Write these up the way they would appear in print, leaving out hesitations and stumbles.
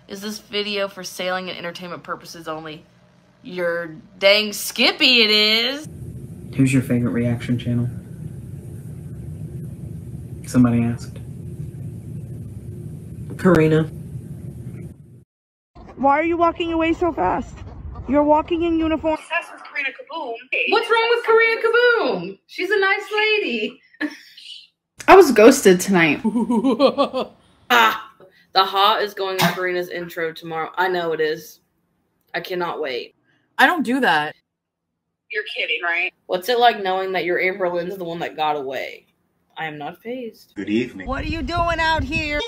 Is this video for sailing and entertainment purposes only? You're dang skippy it is. Who's your favorite reaction channel? Somebody asked. Karina. Why are you walking away so fast? You're walking in uniform. Obsessed with Karina Kaboom. What's wrong with Karina Kaboom? She's a nice lady. I was ghosted tonight. Ah, the hot is going on Karina's intro tomorrow. I know it is. I cannot wait. I don't do that. You're kidding, right? What's it like knowing that your ALR's the one that got away? I am not fazed. Good evening. What are you doing out here?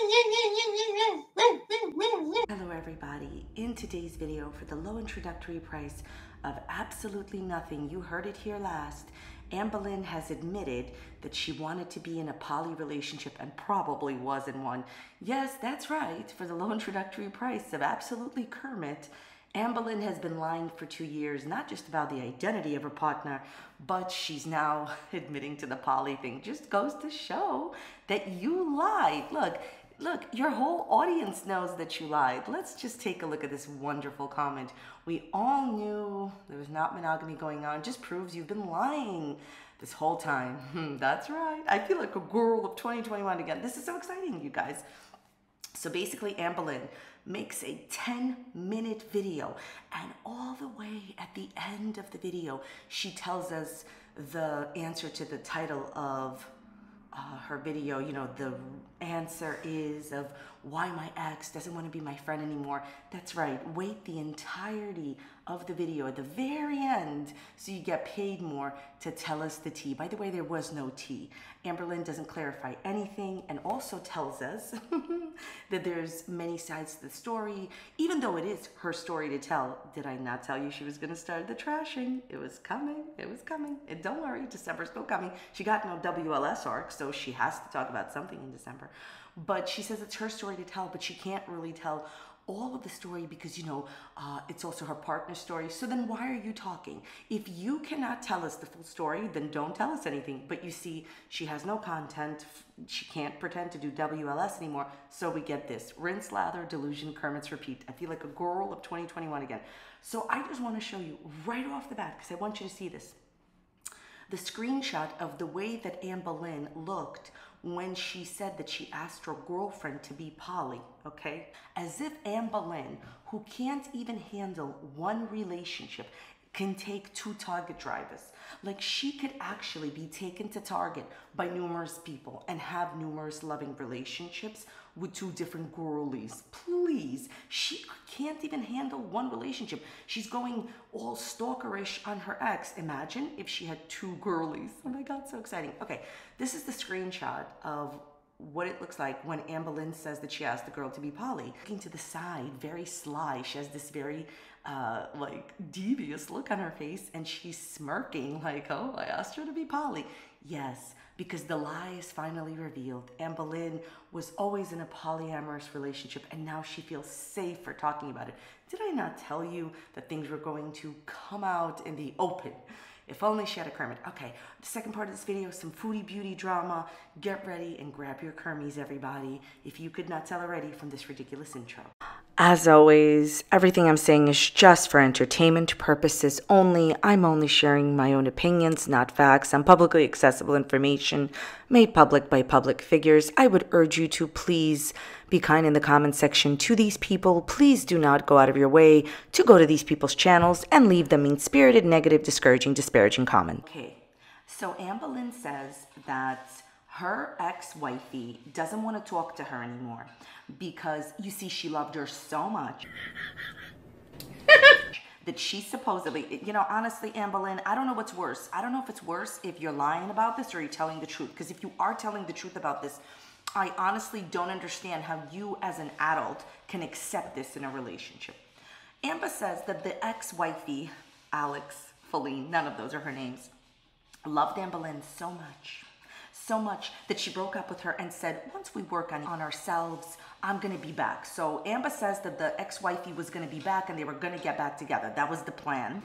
Hello everybody. In today's video, for the low introductory price of absolutely nothing, you heard it here last, AMBERLYNN has admitted that she wanted to be in a poly relationship and probably was in one. Yes, that's right. For the low introductory price of absolutely Kermit, AMBERLYNN has been lying for 2 years, not just about the identity of her partner, but she's now admitting to the poly thing. Just goes to show that you lied. Look, your whole audience knows that you lied. Let's just take a look at this wonderful comment. We all knew there was not monogamy going on. Just proves you've been lying this whole time. That's right. I feel like a girl of 2021 again. This is so exciting, you guys. So basically, AMBERLYNN makes a 10-minute video, and all the way at the end of the video, she tells us the answer to the title of her video. You know, the answer is of why my ex doesn't want to be my friend anymore. That's right. Wait the entirety of the video at the very end so you get paid more to tell us the tea. By the way, there was no tea. AMBERLYNN doesn't clarify anything and also tells us that there's many sides to the story, even though it is her story to tell. Did I not tell you she was going to start the trashing? It was coming. It was coming. And don't worry, December's still coming. She got no WLS arc, so she has to talk about something in December. But she says it's her story to tell, but she can't really tell all of the story because, you know, it's also her partner's story. So then why are you talking? If you cannot tell us the full story, then don't tell us anything. But you see, she has no content. She can't pretend to do WLS anymore. So we get this. Rinse, lather, delusion, Kermit's repeat. I feel like a girl of 2021 again. So I just want to show you right off the bat, because I want you to see this, the screenshot of the way that AMBERLYNN looked when she said that she asked her girlfriend to be poly, okay? As if AMBERLYNN, who can't even handle one relationship, can take 2 Target drivers. Like, she could actually be taken to Target by numerous people and have numerous loving relationships with 2 different girlies. Please, she can't even handle one relationship. She's going all stalkerish on her ex. Imagine if she had 2 girlies. Oh my God, so exciting. Okay, this is the screenshot of what it looks like when AMBERLYNN says that she asked the girl to be poly. Looking to the side, very sly. She has this very like devious look on her face, and she's smirking like, oh, I asked her to be poly. Yes, because the lie is finally revealed. AMBERLYNN was always in a polyamorous relationship, and now she feels safe for talking about it. Did I not tell you that things were going to come out in the open? If only she had a Kermit. Okay, the second part of this video, some foodie beauty drama. Get ready and grab your Kermies, everybody, if you could not tell already from this ridiculous intro. As always, everything I'm saying is just for entertainment purposes only. I'm only sharing my own opinions, not facts, and publicly accessible information made public by public figures. I would urge you to please be kind in the comment section to these people. Please do not go out of your way to go to these people's channels and leave them mean-spirited, negative, discouraging, disparaging comments. Okay, so AMBERLYNN says that her ex-wifey doesn't want to talk to her anymore because, you see, she loved her so much that she supposedly, you know, honestly, AMBERLYNN, I don't know what's worse. I don't know if it's worse if you're lying about this or you're telling the truth. Because if you are telling the truth about this, I honestly don't understand how you as an adult can accept this in a relationship. Amber says that the ex-wifey, Alex, Feline, none of those are her names, loved AMBERLYNN so much that she broke up with her and said, once we work on ourselves, I'm gonna be back. So Amber says that the ex-wifey was gonna be back and they were gonna get back together. That was the plan.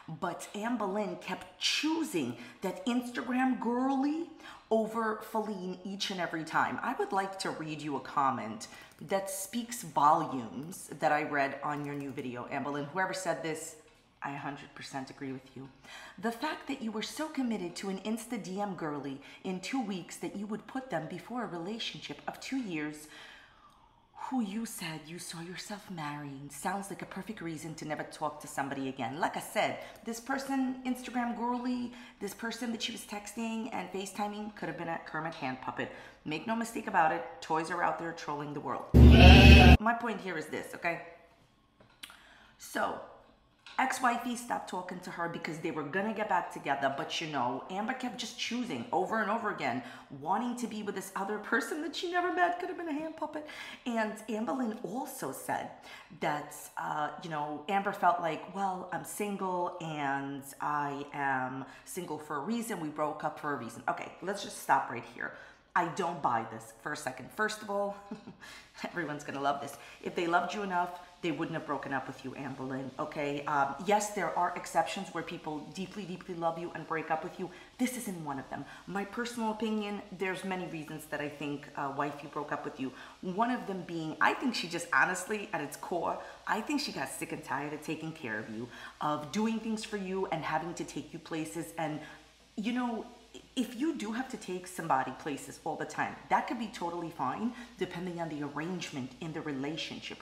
But AmberLynn kept choosing that Instagram girly over Feline each and every time. I would like to read you a comment that speaks volumes that I read on your new video, AmberLynn. Whoever said this, I 100% agree with you. The fact that you were so committed to an Insta DM girly in 2 weeks that you would put them before a relationship of 2 years who you said you saw yourself marrying sounds like a perfect reason to never talk to somebody again. Like I said, this person, Instagram girly, this person that she was texting and FaceTiming could have been a Kermit hand puppet. Make no mistake about it, toys are out there trolling the world. My point here is this, okay? So, ex-wifey stopped talking to her because they were gonna get back together, but you know, Amber kept just choosing over and over again, wanting to be with this other person that she never met, could have been a hand puppet. And AmberLynn also said that, you know, Amber felt like, well, I'm single and I am single for a reason. We broke up for a reason. Okay, let's just stop right here. I don't buy this for a second. First of all, everyone's gonna love this. If they loved you enough, they wouldn't have broken up with you, AmberLynn, okay? Yes, there are exceptions where people deeply, deeply love you and break up with you. This isn't one of them. My personal opinion, there's many reasons that I think wifey broke up with you. One of them being, I think she just honestly, at its core, I think she got sick and tired of taking care of you, of doing things for you and having to take you places. And, you know, if you do have to take somebody places all the time, that could be totally fine, depending on the arrangement in the relationship.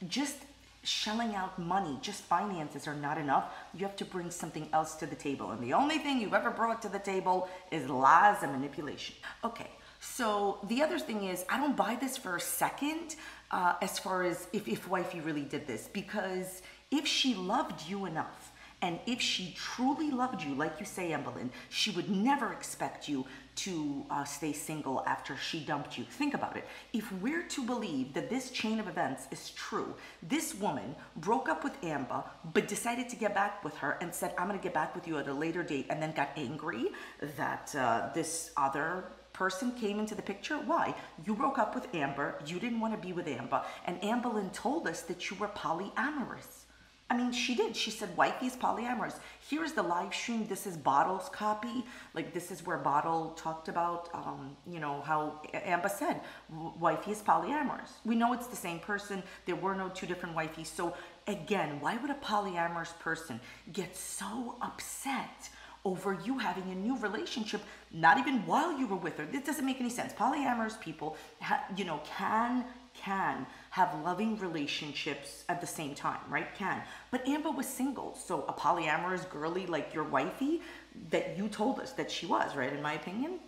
Just shelling out money, just finances are not enough. You have to bring something else to the table. And the only thing you've ever brought to the table is lies and manipulation. Okay, so the other thing is, I don't buy this for a second as far as if wifey really did this. Because if she loved you enough, and if she truly loved you, like you say, AmberLynn, she would never expect you to stay single after she dumped you. Think about it. If we're to believe that this chain of events is true, this woman broke up with Amber, but decided to get back with her and said, I'm gonna get back with you at a later date, and then got angry that this other person came into the picture. Why? You broke up with Amber, you didn't want to be with Amber, and AmberLynn told us that you were polyamorous. I mean, she did. She said, wifey's polyamorous. Here's the live stream. This is Bottle's copy. Like, this is where Bottle talked about, you know, how Amber said, wifey is polyamorous. We know it's the same person. There were no two different wifeys. So, again, why would a polyamorous person get so upset over you having a new relationship, not even while you were with her? This doesn't make any sense. Polyamorous people, you know, can have loving relationships at the same time, right? Can. But Amber was single, so a polyamorous girly like your wifey that you told us that she was, right? In my opinion,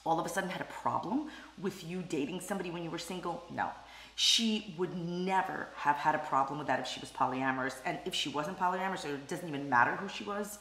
all of a sudden had a problem with you dating somebody when you were single? No. She would never have had a problem with that if she was polyamorous. And if she wasn't polyamorous, or it doesn't even matter who she was,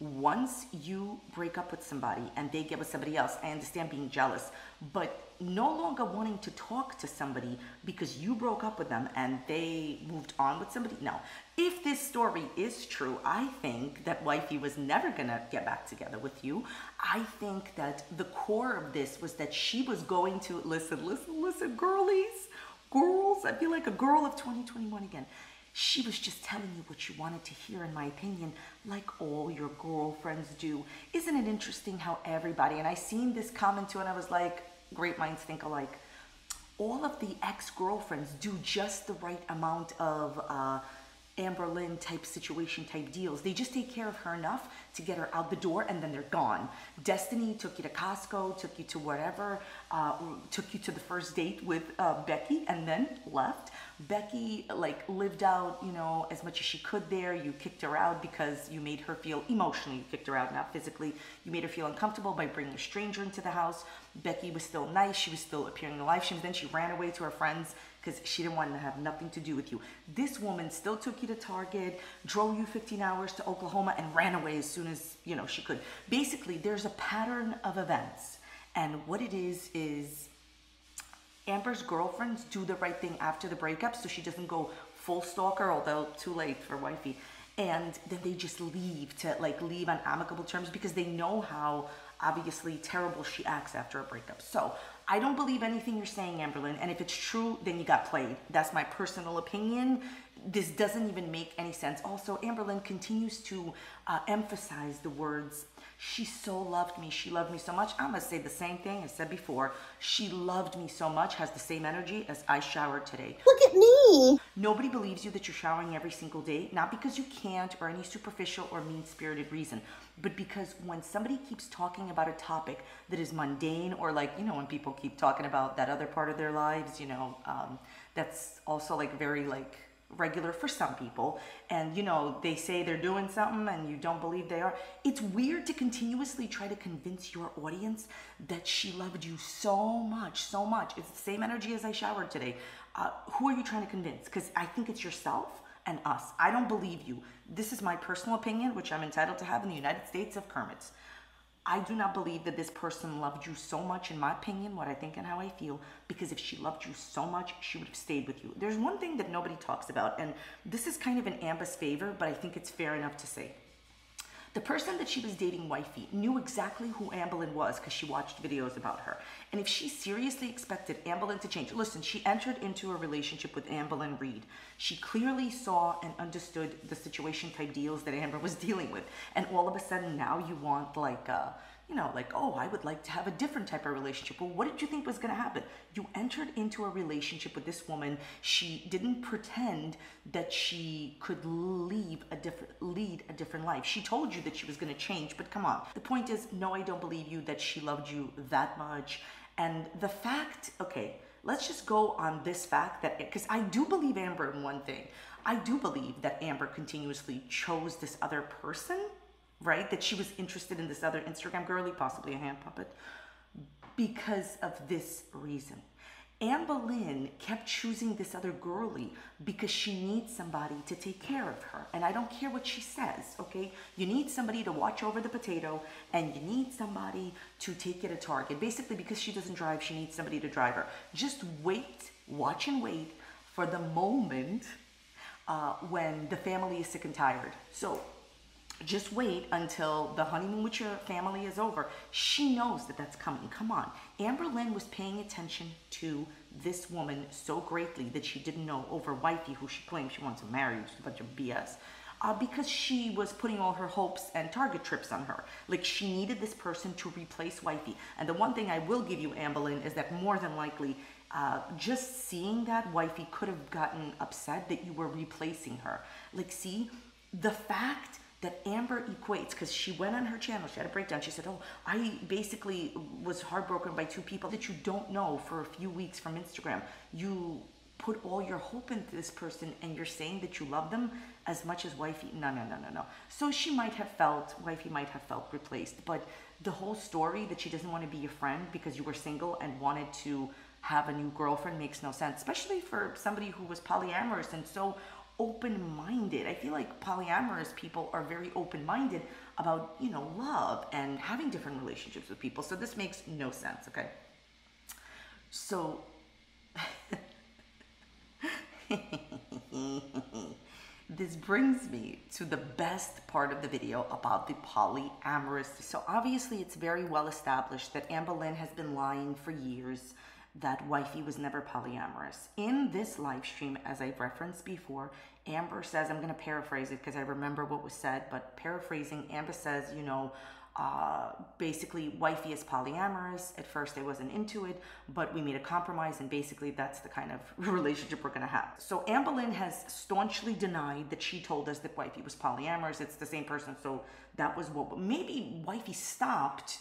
once you break up with somebody and they get with somebody else, I understand being jealous, but no longer wanting to talk to somebody because you broke up with them and they moved on with somebody. No. If this story is true, I think that wifey was never gonna get back together with you. I think that the core of this was that she was going to, listen, girls, I feel like a girl of 2021 again. She was just telling you what you wanted to hear, in my opinion, like all your girlfriends do. Isn't it interesting how everybody, and I seen this comment too, and I was like, great minds think alike. All of the ex-girlfriends do just the right amount of AmberLynn type situation type deals. They just take care of her enough to get her out the door, and then they're gone. Destiny took you to Costco, took you to whatever, took you to the first date with Becky, and then left. Becky like lived out, you know, as much as she could there. You kicked her out because you made her feel emotionally, you kicked her out, not physically. You made her feel uncomfortable by bringing a stranger into the house. Becky was still nice. She was still appearing in the live streams. Then she ran away to her friends because she didn't want to have nothing to do with you. This woman still took you to Target, drove you 15 hours to Oklahoma, and ran away as soon as, you know, she could. Basically, there's a pattern of events. And what it is Amber's girlfriends do the right thing after the breakup so she doesn't go full stalker, although too late for wifey. And then they just leave on amicable terms because they know how obviously terrible she acts after a breakup. So I don't believe anything you're saying, Amberlynn, and if it's true, then you got played. That's my personal opinion. This doesn't even make any sense. Also, Amberlynn continues to emphasize the words, she so loved me, she loved me so much. I'm gonna say the same thing I said before. She loved me so much, has the same energy as I showered today. Look at me. Nobody believes you that you're showering every single day, not because you can't or any superficial or mean-spirited reason, but because when somebody keeps talking about a topic that is mundane, or like, you know, when people keep talking about that other part of their lives, you know, that's also like very like regular for some people, and you know, they say they're doing something and you don't believe they are. It's weird to continuously try to convince your audience that she loved you so much, so much. It's the same energy as I showered today. Who are you trying to convince? Because I think it's yourself and us. I don't believe you. This is my personal opinion, which I'm entitled to have in the United States of Kermits. I do not believe that this person loved you so much, in my opinion, what I think and how I feel, because if she loved you so much, she would have stayed with you. There's one thing that nobody talks about, and this is kind of in Amber's favor, but I think it's fair enough to say. The person that she was dating, wifey, knew exactly who ALR was because she watched videos about her. And if she seriously expected ALR to change, listen, she entered into a relationship with Reid. She clearly saw and understood the situation type deals that Amber was dealing with. And all of a sudden now you want like, you know, like, oh, I would like to have a different type of relationship. Well, what did you think was going to happen? You entered into a relationship with this woman. She didn't pretend that she could lead a different life. She told you that she was going to change, but come on. The point is, no, I don't believe you that she loved you that much. And the fact, okay, let's just go on this fact that, because I do believe Amber in one thing. I do believe that Amber continuously chose this other person, right? That she was interested in this other Instagram girly, possibly a hand puppet, because of this reason. ALR kept choosing this other girly because she needs somebody to take care of her. And I don't care what she says, okay? You need somebody to watch over the potato, and you need somebody to take you to Target. Basically, because she doesn't drive, she needs somebody to drive her. Just wait, watch and wait for the moment when the family is sick and tired. So just wait until the honeymoon with your family is over. She knows that that's coming. Come on. ALR was paying attention to this woman so greatly that she didn't know over wifey, who she claimed she wants to marry, which is a bunch of BS, because she was putting all her hopes and Target trips on her. Like, she needed this person to replace wifey. And the one thing I will give you, ALR, is that more than likely, just seeing that, wifey could have gotten upset that you were replacing her. Like, see, the fact that Amber equates, because she went on her channel, she had a breakdown, she said, oh, I basically was heartbroken by two people that you don't know for a few weeks from Instagram. You put all your hope into this person and you're saying that you love them as much as wifey. No. So she might have felt, wifey might have felt replaced, but the whole story that she doesn't want to be your friend because you were single and wanted to have a new girlfriend makes no sense, especially for somebody who was polyamorous and so open-minded. I feel like polyamorous people are very open-minded about, you know, love and having different relationships with people. So this makes no sense, okay? So this brings me to the best part of the video about the polyamorous. So obviously it's very well established that ALR has been lying for years that wifey was never polyamorous. In this live stream, as I've referenced before, Amber says, I'm going to paraphrase it because I remember what was said, but paraphrasing, Amber says, you know, basically wifey is polyamorous. At first I wasn't into it, but we made a compromise, and basically that's the kind of relationship we're going to have. So ALR has staunchly denied that she told us that wifey was polyamorous. It's the same person, so that was what, maybe wifey stopped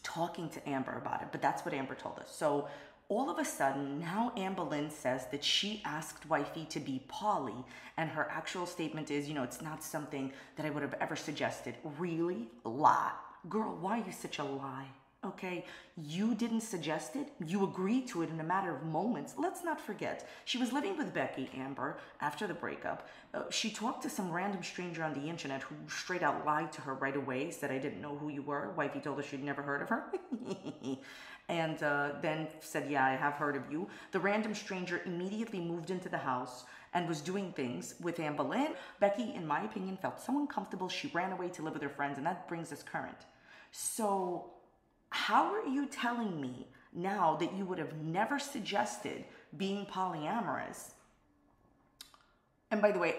talking to Amber about it, but that's what Amber told us. So all of a sudden, now ALR says that she asked wifey to be poly, and her actual statement is, you know, it's not something that I would have ever suggested. Really? Lie. Girl, why are you such a lie? Okay, you didn't suggest it. You agreed to it in a matter of moments. Let's not forget, she was living with Becky, Amber, after the breakup. She talked to some random stranger on the internet who straight out lied to her right away, said, I didn't know who you were. Wifey told her she'd never heard of her. And then said, yeah, I have heard of you. The random stranger immediately moved into the house and was doing things with ALR. Becky, in my opinion, felt so uncomfortable, she ran away to live with her friends, and that brings us current. So how are you telling me now that you would have never suggested being polyamorous? And by the way,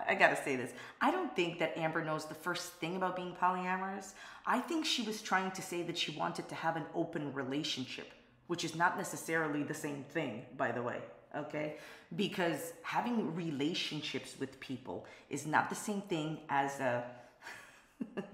I gotta say this. I don't think that Amber knows the first thing about being polyamorous. I think she was trying to say that she wanted to have an open relationship, which is not necessarily the same thing, by the way, okay? Because having relationships with people is not the same thing as a,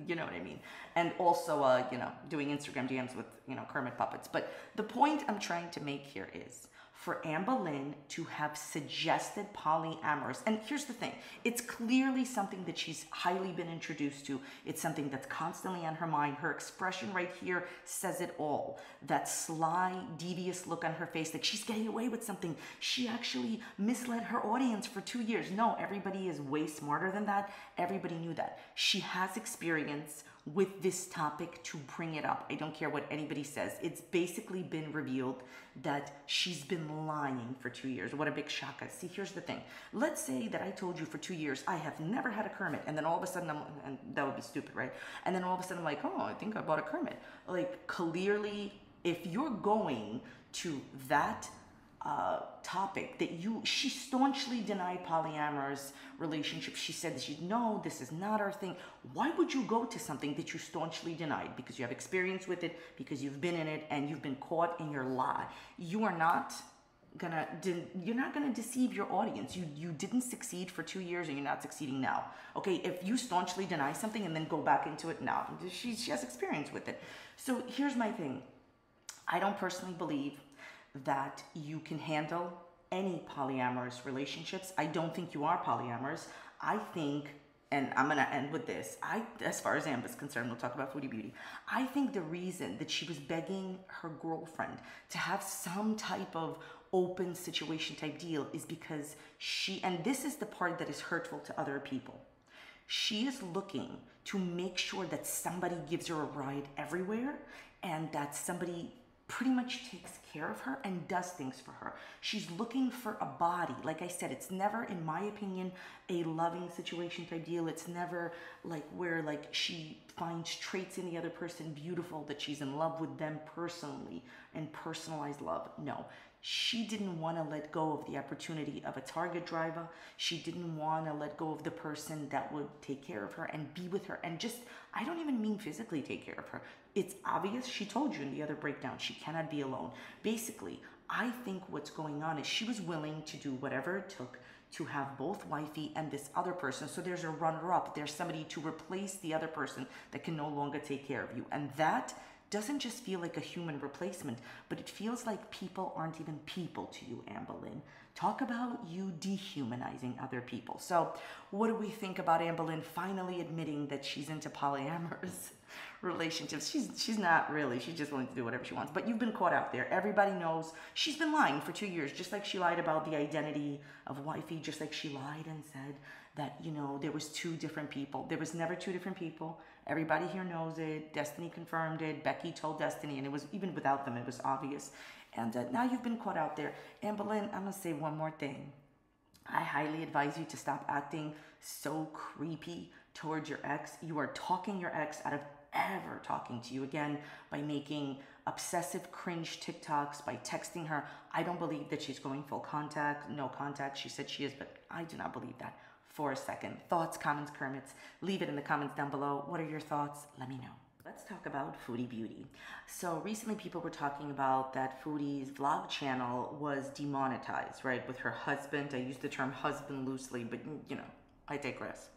you know what I mean? And also, doing Instagram DMs with, Kermit puppets. But the point I'm trying to make here is, for AmberLynn to have suggested polyamorous, and here's the thing, it's clearly something that she's highly been introduced to. It's something that's constantly on her mind. Her expression right here says it all. That sly, devious look on her face, like she's getting away with something. She actually misled her audience for 2 years. No, everybody is way smarter than that. Everybody knew that. She has experience with this topic to bring it up. I don't care what anybody says. It's basically been revealed that she's been lying for 2 years. What a big shocker. See, here's the thing. Let's say that I told you for 2 years, I have never had a Kermit, and then all of a sudden, and that would be stupid, right? And then all of a sudden I'm like, oh, I think I bought a Kermit. Like, clearly, if you're going to that topic that she staunchly denied polyamorous relationships. She said that no, this is not our thing. Why would you go to something that you staunchly denied? Because you have experience with it, because you've been in it, and you've been caught in your lie. You're not gonna deceive your audience. You didn't succeed for 2 years, and you're not succeeding now. Okay, if you staunchly deny something and then go back into it, now she has experience with it. So here's my thing. I don't personally believe that you can handle any polyamorous relationships. I don't think you are polyamorous. I think, and I'm gonna end with this, as far as Amber's concerned, we'll talk about Foodie Beauty. I think the reason that she was begging her girlfriend to have some type of open situation type deal is because and this is the part that is hurtful to other people, she is looking to make sure that somebody gives her a ride everywhere, and that somebody pretty much takes care of her and does things for her. She's looking for a body. Like I said, it's never, in my opinion, a loving situation type deal. It's never like where like she finds traits in the other person beautiful, that she's in love with them personally and personalized love. No. She didn't want to let go of the opportunity of a Target driver. She didn't want to let go of the person that would take care of her and be with her and just, I don't even mean physically take care of her. It's obvious. She told you in the other breakdown, she cannot be alone. Basically, I think what's going on is she was willing to do whatever it took to have both wifey and this other person. So there's a runner-up. There's somebody to replace the other person that can no longer take care of you. And that doesn't just feel like a human replacement, but it feels like people aren't even people to you, AmberLynn. Talk about you dehumanizing other people. So what do we think about AmberLynn finally admitting that she's into polyamorous relationships? She's not really. She's just willing to do whatever she wants. But you've been caught out there. Everybody knows she's been lying for 2 years, just like she lied about the identity of wifey, just like she lied and said that, you know, there was 2 different people. There was never 2 different people. Everybody here knows it. Destiny confirmed it. Becky told Destiny, and it was, even without them, it was obvious. And now you've been caught out there. AmberLynn, I'm going to say one more thing. I highly advise you to stop acting so creepy towards your ex. You are talking your ex out of ever talking to you again by making obsessive cringe TikToks, by texting her. I don't believe that she's going full contact, no contact. She said she is, but I do not believe that for a second. Thoughts, comments, Kermits, leave it in the comments down below. What are your thoughts? Let me know. Let's talk about Foodie Beauty. So recently people were talking about that Foodie's vlog channel was demonetized, right? With her husband. I use the term husband loosely, but you know, I digress.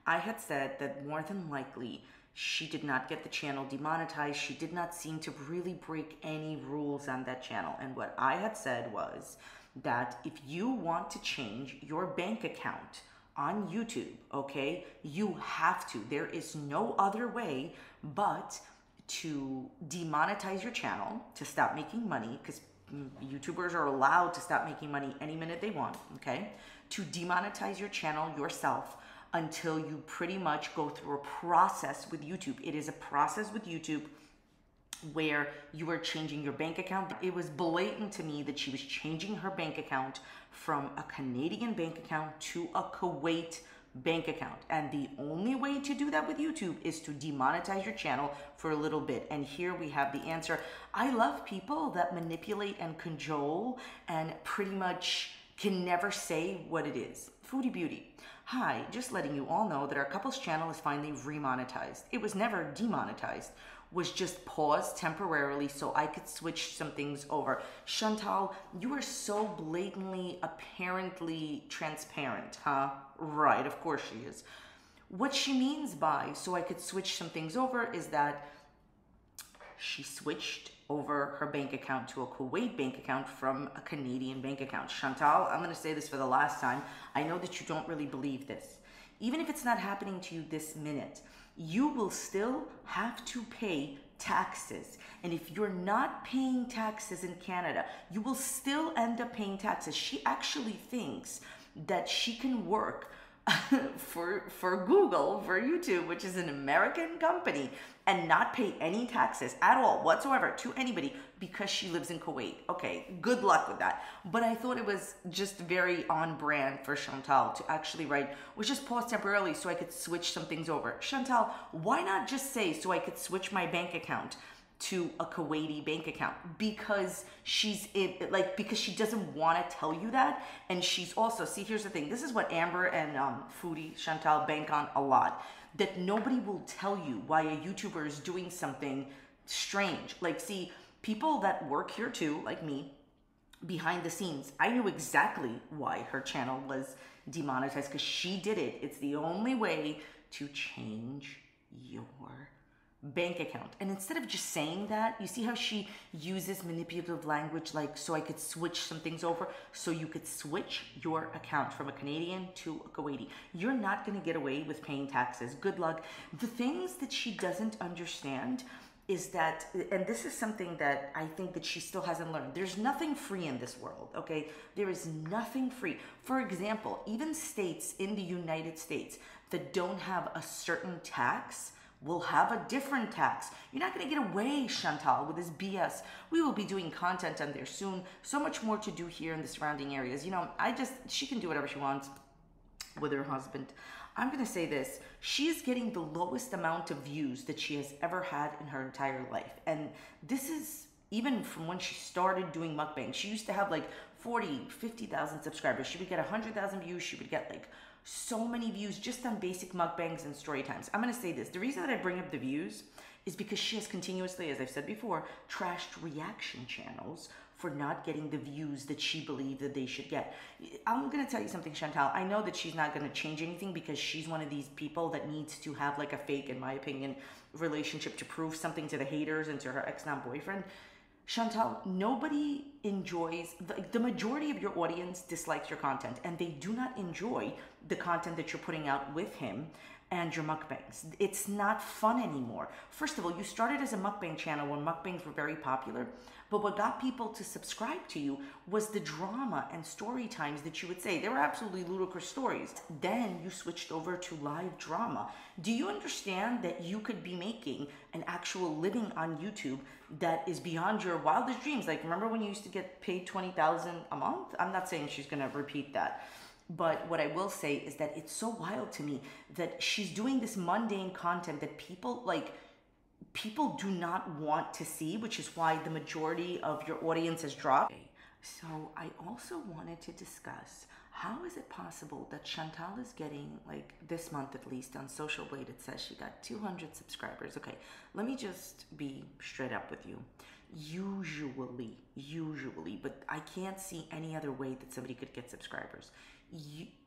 I had said that more than likely she did not get the channel demonetized. She did not seem to really break any rules on that channel. And what I had said was that if you want to change your bank account on YouTube, okay, you have to. There is no other way but to demonetize your channel, to stop making money, because YouTubers are allowed to stop making money any minute they want, okay? To demonetize your channel yourself until you pretty much go through a process with YouTube. It is a process with YouTube where you are changing your bank account. It was blatant to me that she was changing her bank account from a Canadian bank account to a Kuwait bank account. And the only way to do that with YouTube is to demonetize your channel for a little bit. And here we have the answer. I love people that manipulate and cajole and pretty much can never say what it is. Foodie Beauty. Hi, just letting you all know that our couple's channel is finally remonetized. It was never demonetized, was just paused temporarily so I could switch some things over. Chantal, you are so blatantly, apparently transparent, huh? Right, of course she is. What she means by so I could switch some things over is that she switched over her bank account to a Kuwait bank account from a Canadian bank account. Chantal, I'm going to say this for the last time. I know that you don't really believe this. Even if it's not happening to you this minute, you will still have to pay taxes. And if you're not paying taxes in Canada, you will still end up paying taxes. She actually thinks that she can work for Google, for YouTube, which is an American company, and not pay any taxes at all whatsoever to anybody because she lives in Kuwait. Okay, good luck with that. But I thought it was just very on brand for Chantal to actually write, was just paused temporarily so I could switch some things over. Chantal, why not just say so I could switch my bank account to a Kuwaiti bank account? Because because she doesn't want to tell you that. And she's also, see, here's the thing, this is what Amber and Foodie Chantal bank on a lot, that nobody will tell you why a YouTuber is doing something strange. Like, see, people that work here too, like me, behind the scenes, I knew exactly why her channel was demonetized, because she did it. It's the only way to change your bank account. And instead of just saying that, you see how she uses manipulative language, like so I could switch some things over, so you could switch your account from a Canadian to a Kuwaiti. You're not going to get away with paying taxes. Good luck. The things that she doesn't understand is that, and this is something that I think that she still hasn't learned, there's nothing free in this world, okay? There is nothing free. For example, even states in the United States that don't have a certain tax will have a different tax. You're not going to get away, Chantal, with this BS. We will be doing content on there soon. So much more to do here in the surrounding areas. You know, she can do whatever she wants with her husband. I'm going to say this. She is getting the lowest amount of views that she has ever had in her entire life. And this is even from when she started doing mukbang. She used to have like 40, 50,000 subscribers. She would get 100,000 views. She would get like so many views just on basic mukbangs and story times. I'm going to say this. The reason that I bring up the views is because she has continuously, as I've said before, trashed reaction channels for not getting the views that she believed that they should get. I'm going to tell you something, Chantal. I know that she's not going to change anything because she's one of these people that needs to have like a fake, in my opinion, relationship to prove something to the haters and to her ex-non-boyfriend. Chantal, nobody enjoys, the majority of your audience dislikes your content, and they do not enjoy the content that you're putting out with him and your mukbangs. It's not fun anymore. First of all, you started as a mukbang channel when mukbangs were very popular, but what got people to subscribe to you was the drama and story times that you would say. They were absolutely ludicrous stories. Then you switched over to live drama. Do you understand that you could be making an actual living on YouTube that is beyond your wildest dreams? Like, remember when you used to get paid $20,000 a month? I'm not saying she's gonna repeat that. But what I will say is that it's so wild to me that she's doing this mundane content that people do not want to see, which is why the majority of your audience has dropped. So I also wanted to discuss, how is it possible that Chantal is getting, like this month at least on Social Blade, it says she got 200 subscribers. Okay, let me just be straight up with you. Usually, but I can't see any other way that somebody could get subscribers.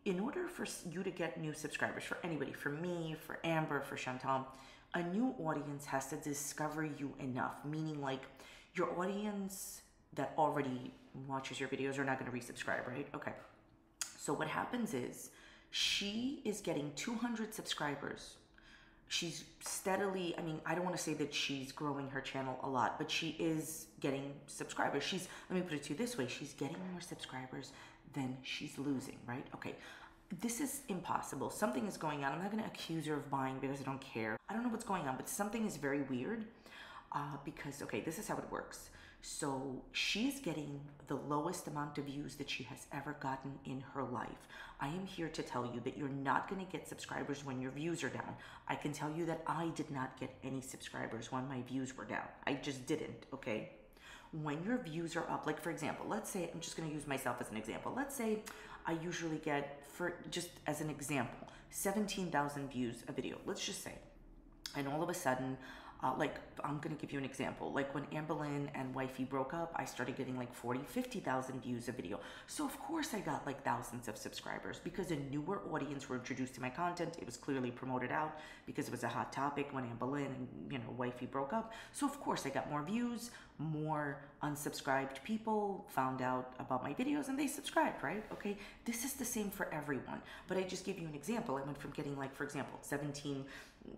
In order for you to get new subscribers, for anybody, for me, for Amber, for Chantal, a new audience has to discover you enough, meaning like your audience that already watches your videos are not going to resubscribe, right? Okay. So what happens is she is getting 200 subscribers. She's steadily, I mean, I don't want to say that she's growing her channel a lot, but she is getting subscribers. Let me put it to you this way. She's getting more subscribers than she's losing, right? Okay. This is impossible. Something is going on. I'm not going to accuse her of buying because I don't care. I don't know what's going on, but something is very weird because, okay, this is how it works. So she's getting the lowest amount of views that she has ever gotten in her life. I am here to tell you that you're not going to get subscribers when your views are down. I can tell you that I did not get any subscribers when my views were down. I just didn't, okay? When your views are up, like for example, let's say, I'm just going to use myself as an example. Let's say I usually get, for just as an example, 17,000 views a video. Let's just say. And all of a sudden, like, I'm going to give you an example. Like when amberlynn and wifey broke up, I started getting like 40, 50,000 views a video. So of course I got like thousands of subscribers because a newer audience were introduced to my content. It was clearly promoted out because it was a hot topic when amberlynn and, you know, wifey broke up. So of course I got more views, more unsubscribed people found out about my videos and they subscribed, right? Okay, this is the same for everyone. But I just give you an example. I went from getting like, for example,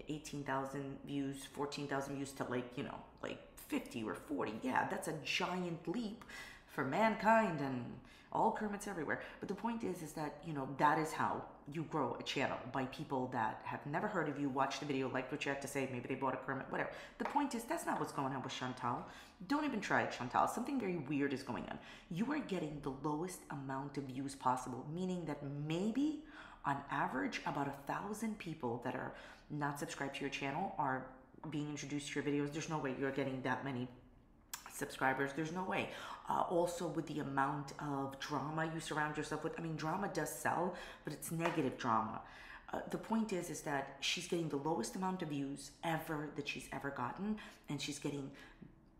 18,000 views, 14,000 views to like, you know, like 50 or 40. Yeah, that's a giant leap for mankind and all Kermits everywhere. But the point is that, you know, that is how you grow a channel, by people that have never heard of you, watch the video, liked what you had to say, maybe they bought a Kermit, whatever. The point is, that's not what's going on with Chantal. Don't even try it, Chantal. Something very weird is going on. You are getting the lowest amount of views possible, meaning that maybe on average, about 1,000 people that are not subscribed to your channel are being introduced to your videos. There's no way you're getting that many subscribers. There's no way. Also, with the amount of drama you surround yourself with, I mean, drama does sell, but it's negative drama. The point is that she's getting the lowest amount of views ever that she's ever gotten, and she's getting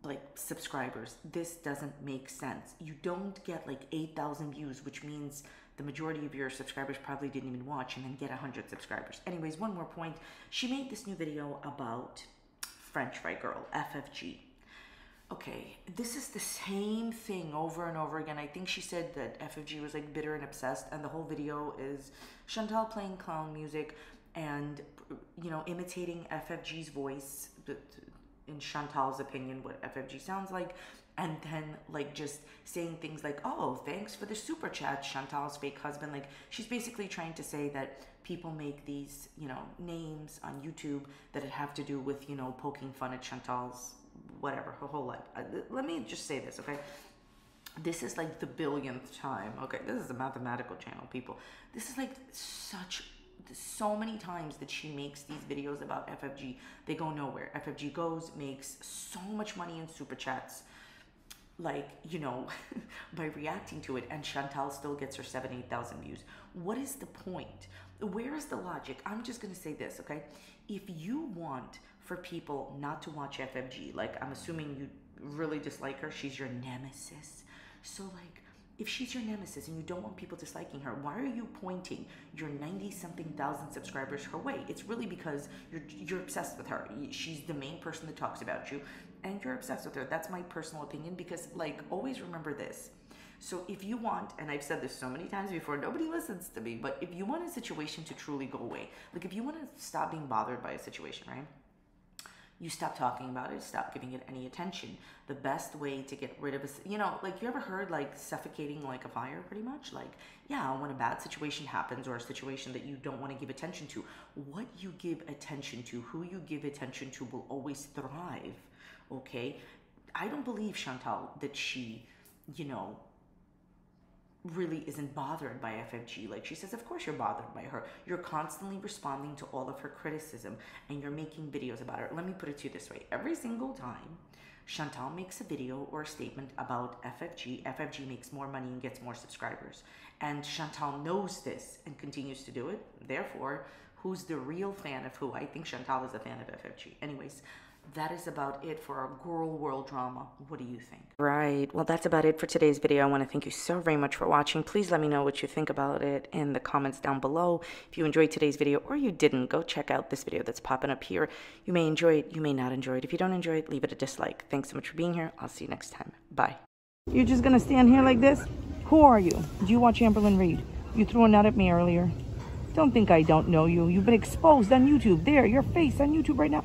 like subscribers. This doesn't make sense. You don't get like 8,000 views, which means the majority of your subscribers probably didn't even watch, and then get 100 subscribers. Anyways, one more point. She made this new video about French fry girl, FFG. Okay, this is the same thing over and over again. I think she said that FFG was like bitter and obsessed, and the whole video is Chantal playing clown music and, you know, imitating FFG's voice, in Chantal's opinion, what FFG sounds like, and then like just saying things like, oh, thanks for the super chat, Chantal's fake husband. Like, she's basically trying to say that people make these, you know, names on YouTube that have to do with, you know, poking fun at Chantal's whatever, her whole life. Let me just say this, okay? This is like the billionth time. Okay, this is a mathematical channel, people. This is like so many times that she makes these videos about FFG. They go nowhere. FFG goes, makes so much money in super chats, like, you know, by reacting to it, and Chantal still gets her 8,000 views. What is the point? Where is the logic? I'm just gonna say this, okay? If you want for people not to watch FFG, like, I'm assuming you really dislike her, she's your nemesis. So like, if she's your nemesis and you don't want people disliking her, why are you pointing your 90-something thousand subscribers her way? It's really because you're obsessed with her. She's the main person that talks about you, and you're obsessed with her. That's my personal opinion, because like, always remember this. So if you want, and I've said this so many times before, nobody listens to me, but if you want a situation to truly go away, like if you want to stop being bothered by a situation, right? You stop talking about it, stop giving it any attention. The best way to get rid of a, you know, like, you ever heard like suffocating like a fire, pretty much? Like, yeah, when a bad situation happens, or a situation that you don't want to give attention to, what you give attention to, who you give attention to will always thrive, okay? I don't believe, Chantal, that she, you know, really isn't bothered by FFG. Like, she says, of course you're bothered by her. You're constantly responding to all of her criticism, and you're making videos about her. Let me put it to you this way. Every single time Chantal makes a video or a statement about FFG, FFG makes more money and gets more subscribers. And Chantal knows this and continues to do it. Therefore, who's the real fan of who? I think Chantal is a fan of FFG. Anyways, that is about it for our girl world drama. What do you think? Right. Well, that's about it for today's video. I want to thank you so very much for watching. Please let me know what you think about it in the comments down below. If you enjoyed today's video or you didn't, go check out this video that's popping up here. You may enjoy it. You may not enjoy it. If you don't enjoy it, leave it a dislike. Thanks so much for being here. I'll see you next time. Bye. You're just gonna stand here like this? Who are you? Do you watch Amberlynn Reid? You threw a nut at me earlier. Don't think I don't know you. You've been exposed on YouTube. There, your face on YouTube right now.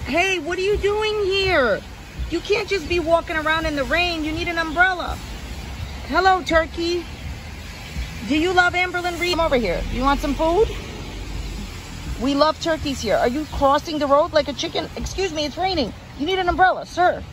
Hey, what are you doing here? You can't just be walking around in the rain. You need an umbrella. Hello, turkey. Do you love Amberlynn Reid? Come over here. You want some food? We love turkeys here. Are you crossing the road like a chicken? Excuse me, it's raining. You need an umbrella, sir.